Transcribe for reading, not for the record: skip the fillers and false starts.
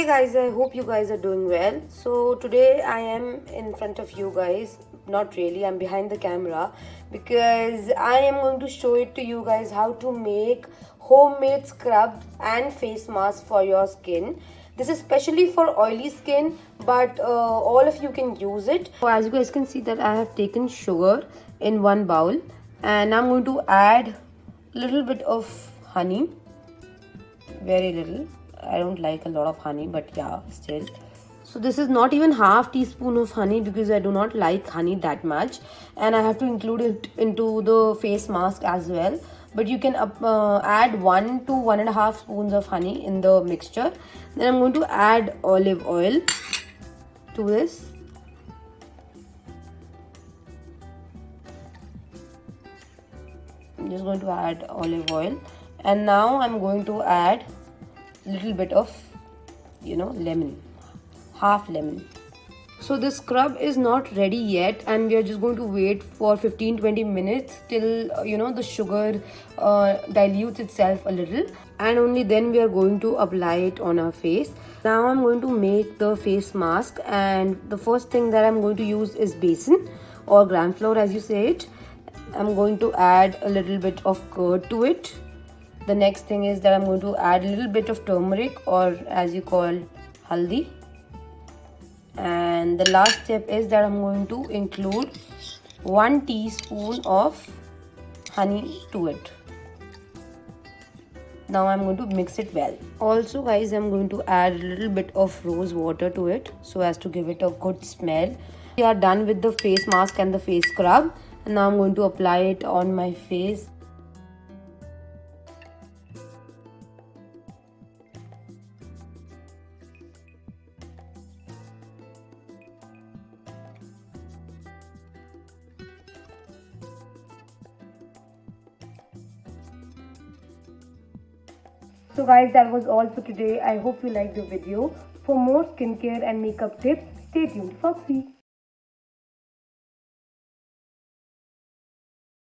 guys, I hope you guys are doing well. So today I am in front of you guys. Not really, I'm behind the camera because I am going to show it to you guys how to make homemade scrub and face mask for your skin. This is specially for oily skin, but all of you can use it. So as you guys can see that I have taken sugar in one bowl, and I'm going to add a little bit of honey, very little. I don't like a lot of honey, but yeah, still. So this is not even half teaspoon of honey because I do not like honey that much, and I have to include it into the face mask as well. But you can add 1 to 1.5 spoons of honey in the mixture. Then I'm going to add olive oil to this. I'm just going to add olive oil, and now I'm going to add little bit of lemon, half lemon. So this scrub is not ready yet, and we are just going to wait for 15-20 minutes till the sugar dilutes itself a little, and only then we are going to apply it on our face. Now I'm going to make the face mask, and the first thing that I'm going to use is besan or gram flour as you say it. I'm going to add a little bit of curd to it. The next thing is that I'm going to add a little bit of turmeric, or as you call haldi. And the last step is that I'm going to include 1 teaspoon of honey to it. Now I'm going to mix it well. Also guys, I'm going to add a little bit of rose water to it so as to give it a good smell. We are done with the face mask and the face scrub, and now I'm going to apply it on my face. So guys, that was all for today. I hope you liked the video. For more skincare and makeup tips, stay tuned. Foxy.